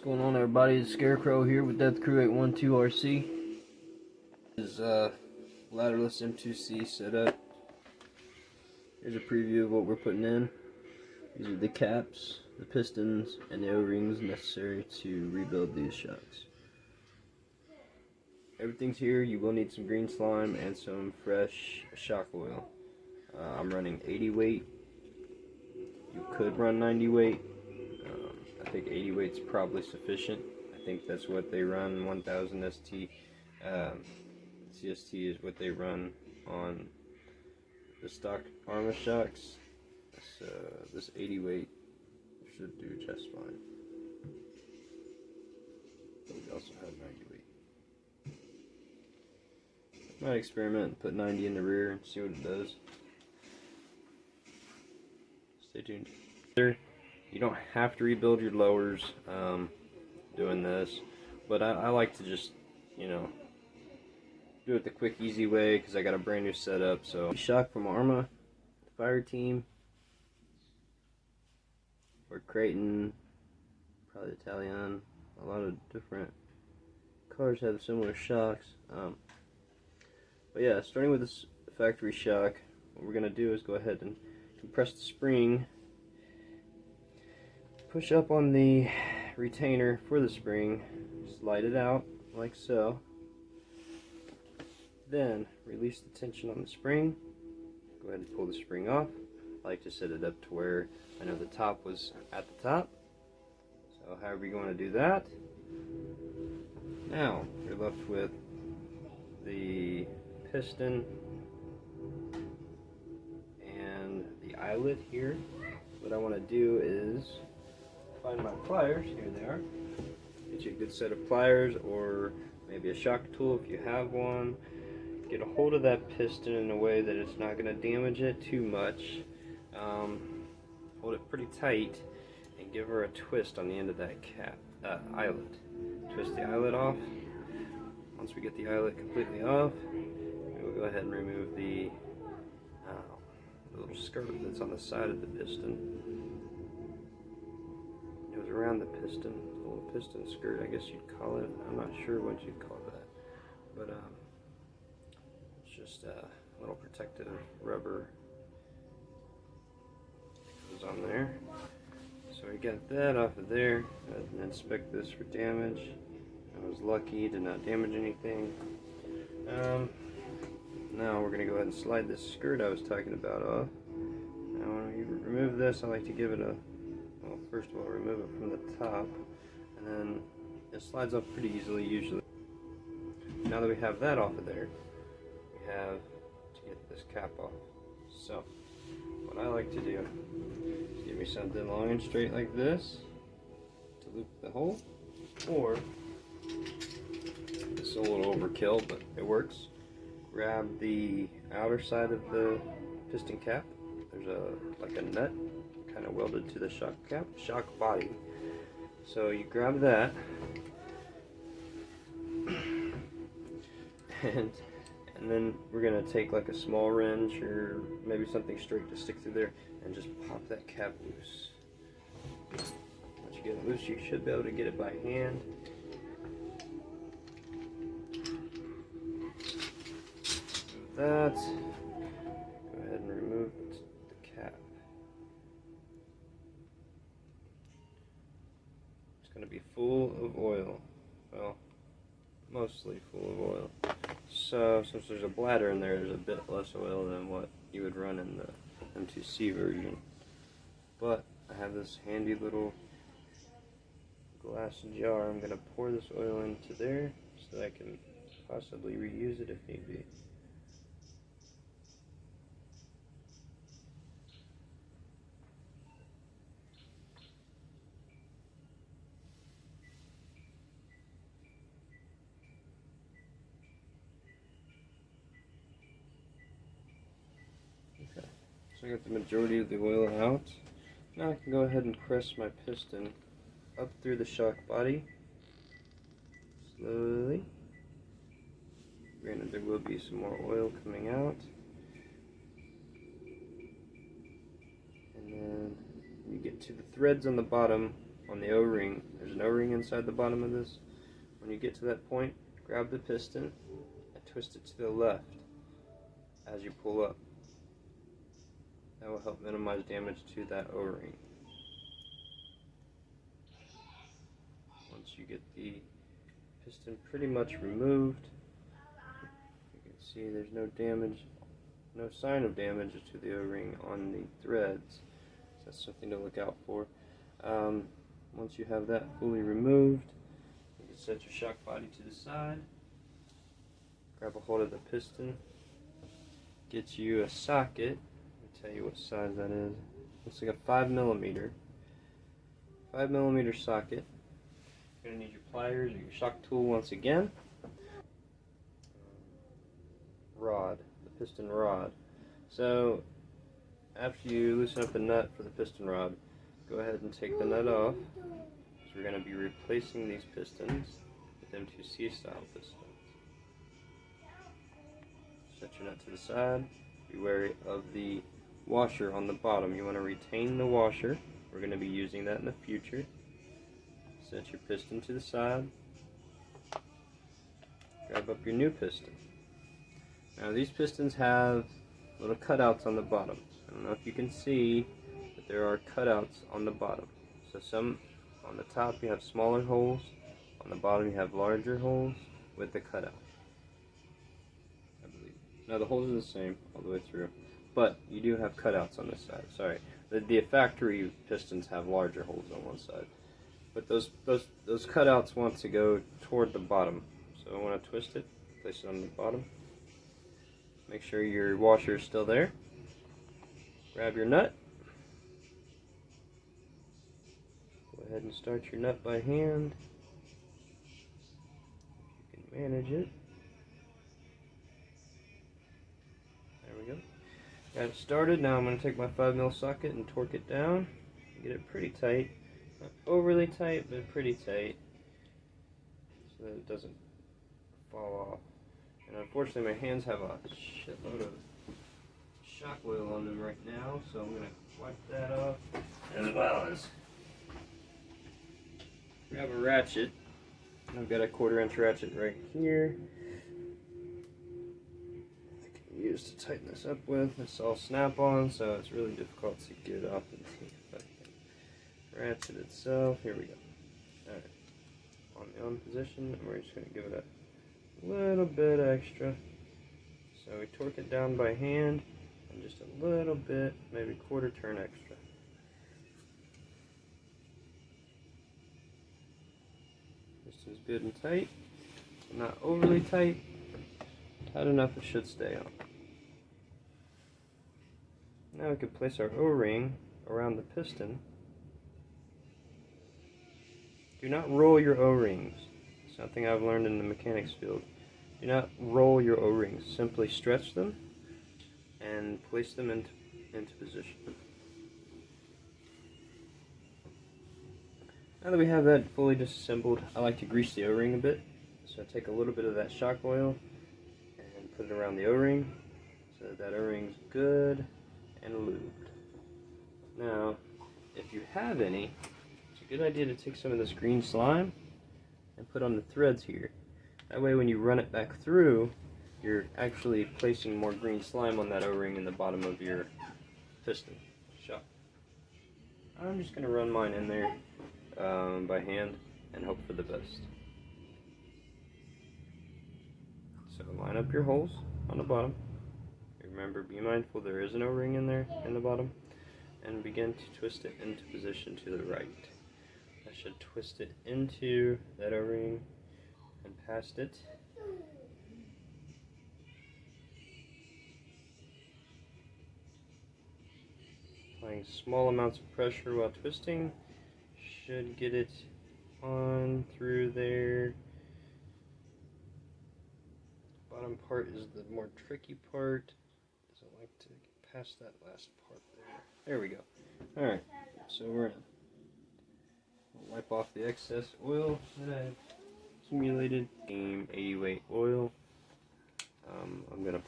What's going on, everybody? It's Scarecrow here with DeathKrew812 Rc. This is Bladderless M2C setup. Here's a preview of what we're putting in. These are the caps, the pistons, and the O-rings necessary to rebuild these shocks. Everything's here. You will need some green slime and some fresh shock oil. I'm running 80 weight. You could run 90 weight. I think 80 weight's probably sufficient. I think that's what they run. 1000 ST CST is what they run on the stock ARRMA shocks. So this 80 weight should do just fine. But we also have 90 weight. Might experiment and put 90 in the rear and see what it does. Stay tuned. You don't have to rebuild your lowers doing this, but I like to just, do it the quick, easy way because I got a brand new setup. So, shock from ARRMA FIRETEAM, or Creighton, probably Italian. A lot of different cars have similar shocks. But yeah, starting with this factory shock, what we're gonna do is go ahead and compress the spring. Push up on the retainer for the spring, slide it out like so, then release the tension on the spring, go ahead and pull the spring off. I like to set it up to where I know the top was at the top, so however you want to do that. Now you're left with the piston and the eyelet here. What I want to do is find my pliers. Here they are. Get you a good set of pliers, or maybe a shock tool if you have one. Get a hold of that piston in a way that it's not going to damage it too much. Hold it pretty tight and give her a twist on the end of that eyelet. Twist the eyelet off. Once we get the eyelet completely off, we'll go ahead and remove the little skirt that's on the side of the piston. Around the piston, a little piston skirt, I guess you'd call it. I'm not sure what you'd call that, but it's just a little protective rubber that goes on there. So we got that off of there. And inspect this for damage. I was lucky to not damage anything. Now we're going to go ahead and slide this skirt I was talking about off. Now when you remove this, I like to give it a first of all, remove it from the top, and then it slides off pretty easily usually. Now that we have that off of there, we have to get this cap off. So, what I like to do is give me something long and straight like this to loop the hole, or it's a little overkill, but it works. Grab the outer side of the piston cap. There's like a nut kind of welded to the shock body. So you grab that and then we're gonna take like a small wrench or maybe something straight to stick through there and just pop that cap loose. Once you get it loose, you should be able to get it by hand. That. Go ahead and remove the cap. Going to be full of oil. Well, mostly full of oil. So since there's a bladder in there, there's a bit less oil than what you would run in the M2C version. But I have this handy little glass jar. I'm going to pour this oil into there so that I can possibly reuse it if need be. So I got the majority of the oil out. Now I can go ahead and press my piston up through the shock body slowly. Granted, there will be some more oil coming out. And then when you get to the threads on the bottom, on the O-ring. There's an O-ring inside the bottom of this. When you get to that point, grab the piston and twist it to the left as you pull up. That will help minimize damage to that O-ring. Once you get the piston pretty much removed, you can see there's no damage, no sign of damage to the O-ring on the threads. So that's something to look out for. Once you have that fully removed, you can set your shock body to the side, grab a hold of the piston, get you a socket. Let me tell you what size that is. Looks like a 5mm socket. You're going to need your pliers or your shock tool once again. Rod, the piston rod. So after you loosen up the nut for the piston rod, go ahead and take the nut off. So we're going to be replacing these pistons with M2C style pistons. Set your nut to the side. Be wary of the washer on the bottom. You want to retain the washer. We're going to be using that in the future. Set your piston to the side. Grab up your new piston. Now these pistons have little cutouts on the bottom. I don't know if you can see, but there are cutouts on the bottom. So some on the top you have smaller holes, on the bottom you have larger holes with the cutout, I believe. Now the holes are the same all the way through, but you do have cutouts on this side. Sorry, the factory pistons have larger holes on one side, but those cutouts want to go toward the bottom. So I want to twist it, place it on the bottom. Make sure your washer is still there. Grab your nut. Go ahead and start your nut by hand. If you can manage it. There we go. Got it started. Now I'm going to take my 5mm socket and torque it down. Get it pretty tight. Not overly tight, but pretty tight. So that it doesn't fall off. And unfortunately my hands have a shitload of shock oil on them right now, so I'm going to wipe that off, as well as grab a ratchet. I've got a 1/4" ratchet right here I can use to tighten this up with. It's all snap-on, so it's really difficult to get off the ratchet itself. Here we go. Alright, on the on position, and we're just going to give it a little bit extra. So we torque it down by hand, and just a little bit, maybe 1/4 turn extra. Piston's good and tight, not overly tight, tight enough it should stay on. Now we can place our O-ring around the piston. Do not roll your O-rings. Something I've learned in the mechanics field. Do not roll your O-rings. Simply stretch them and place them into position. Now that we have that fully disassembled, I like to grease the O-ring a bit. So I take a little bit of that shock oil and put it around the O-ring so that O-ring's good and lubed. Now, if you have any, it's a good idea to take some of this green slime and put on the threads here. That way when you run it back through, you're actually placing more green slime on that O-ring in the bottom of your piston shock. I'm just going to run mine in there by hand and hope for the best. So line up your holes on the bottom. Remember, be mindful there is an O-ring in there in the bottom, and begin to twist it into position to the right. I should twist it into that O-ring and past it. Applying small amounts of pressure while twisting should get it on through there. Bottom part is the more tricky part. Doesn't like to get past that last part there. There we go. Alright, so we're gonna wipe off the excess oil that I've accumulated. AIM 80 weight oil. I'm gonna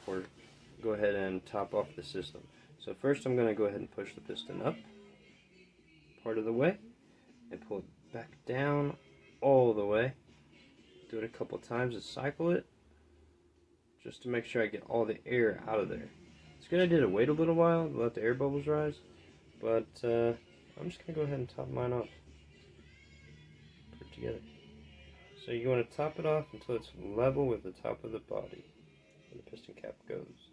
go ahead and top off the system. So first I'm gonna go ahead and push the piston up part of the way, and pull it back down all the way. Do it a couple times and cycle it, just to make sure I get all the air out of there. It's a good idea to wait a little while to let the air bubbles rise, but I'm just going to go ahead and top mine off. Put it together. So you want to top it off until it's level with the top of the body where the piston cap goes.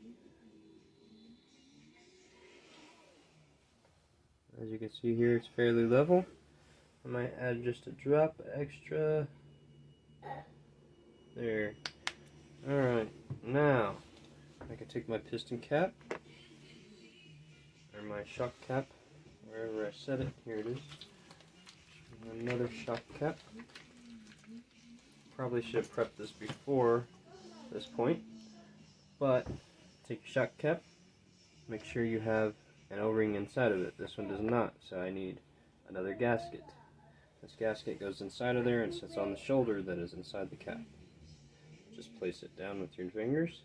As you can see here, it's fairly level. I might add just a drop extra. There. Alright, now I can take my piston cap, or my shock cap, wherever I set it. Here it is. Another shock cap. Probably should have prepped this before this point, but take your shock cap, make sure you have an O-ring inside of it. This one does not, so I need another gasket. This gasket goes inside of there and sits on the shoulder that is inside the cap. Just place it down with your fingers.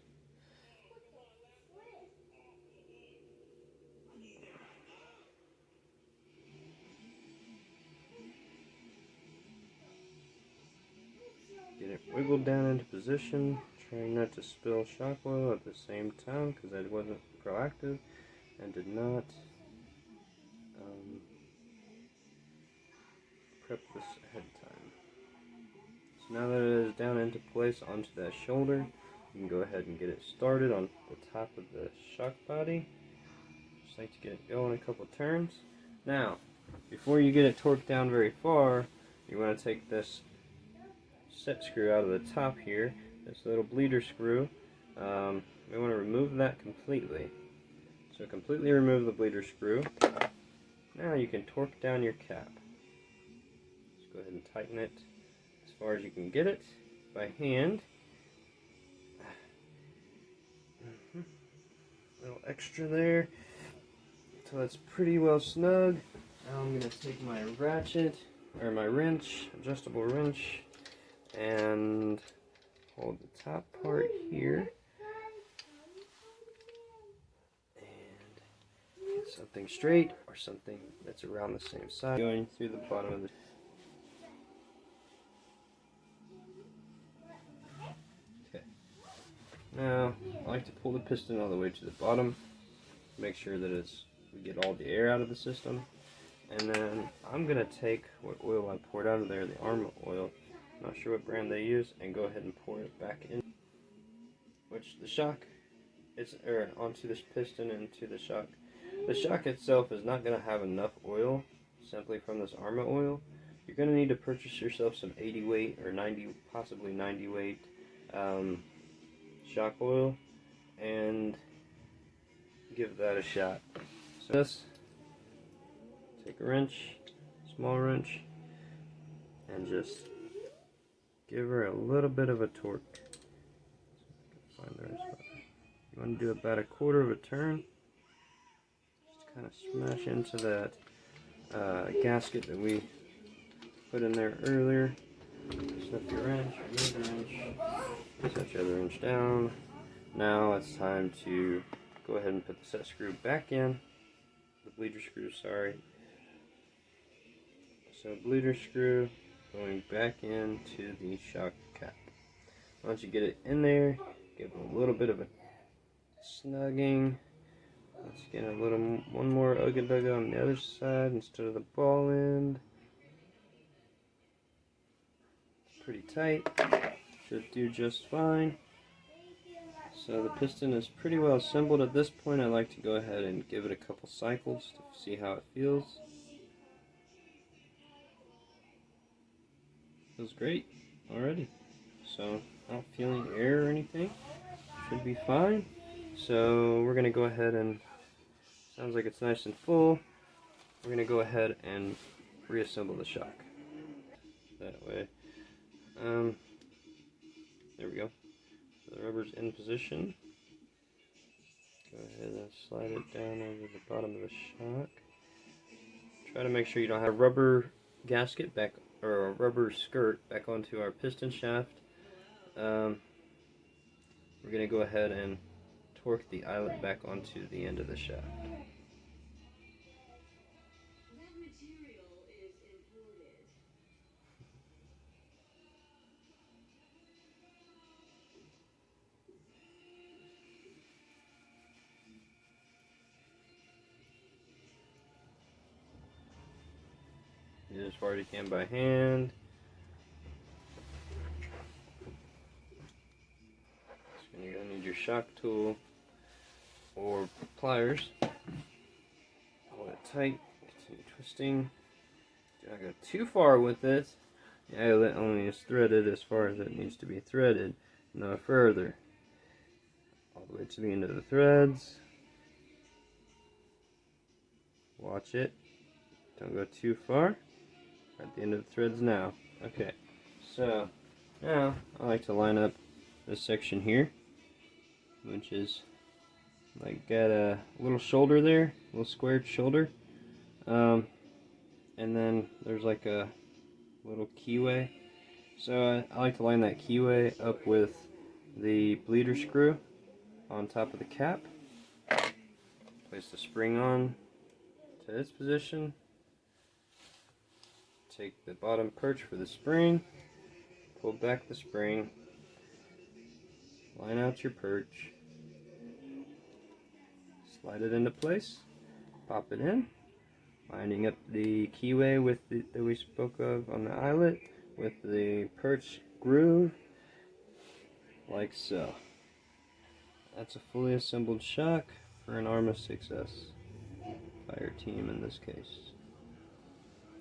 Get it wiggled down into position, trying not to spill shock oil at the same time because I wasn't proactive and did not prep this ahead of time. So now that it is down into place onto that shoulder, you can go ahead and get it started on the top of the shock body. Just like to get it going a couple turns. Now, before you get it torqued down very far, you want to take this set screw out of the top here, this little bleeder screw. We want to remove that completely. So completely remove the bleeder screw. Now you can torque down your cap. Just go ahead and tighten it as far as you can get it by hand. A little extra there until it's pretty well snug. Now I'm going to take my ratchet, or my wrench, adjustable wrench, and hold the top part here and get something straight or something that's around the same side going through the bottom of the okay. Now I like to pull the piston all the way to the bottom, make sure that we get all the air out of the system, and then I'm gonna take what oil I poured out of there, the ARRMA oil, not sure what brand they use, and go ahead and pour it back in, which the shock is onto this piston and to the shock. The shock itself is not going to have enough oil simply from this ARRMA oil. You're going to need to purchase yourself some 80 weight or 90, possibly 90 weight shock oil and give that a shot. So this, take a wrench, small wrench, and just give her a little bit of a torque. Find the right spot. You want to do about a quarter of a turn. Just kind of smash into that gasket that we put in there earlier. Slip your wrench, remove the wrench, set your other wrench down. Now it's time to go ahead and put the set screw back in. The bleeder screw, sorry. So bleeder screw going back into the shock cap. Once you get it in there, give it a little bit of a snugging. Let's get one more ugga dugga on the other side instead of the ball end. Pretty tight, should do just fine. So the piston is pretty well assembled at this point. I like to go ahead and give it a couple cycles to see how it feels. Feels great already. So I don't feel any air or anything. Should be fine. So we're going to go ahead and, sounds like it's nice and full. We're going to go ahead and reassemble the shock. That way. There we go. The rubber's in position. Go ahead and slide it down over the bottom of the shock. Try to make sure you don't have a rubber gasket back, or a rubber skirt back onto our piston shaft. We're going to go ahead and torque the eyelet back onto the end of the shaft. it as far as you can by hand. So you're going to need your shock tool or pliers. Hold it tight, continue twisting. Do not go too far with it. The eyelet only is threaded as far as it needs to be threaded, no further. All the way to the end of the threads. Watch it. Don't go too far. We're at the end of the threads now. Okay, so now I like to line up this section here, which is like got a little shoulder there, a little squared shoulder. And then there's like a little keyway. So I like to line that keyway up with the bleeder screw on top of the cap. Place the spring on to its position. Take the bottom perch for the spring. Pull back the spring. Line out your perch. Slide it into place. Pop it in. Lining up the keyway with that we spoke of on the eyelet with the perch groove, like so. That's a fully assembled shock for an ARRMA 6S Fireteam in this case.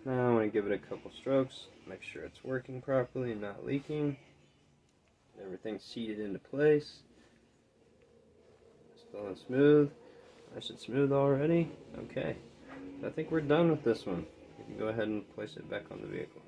Now I want to give it a couple strokes, make sure it's working properly and not leaking. Everything's seated into place. Still and smooth. Nice and smooth already. Okay. I think we're done with this one. You can go ahead and place it back on the vehicle.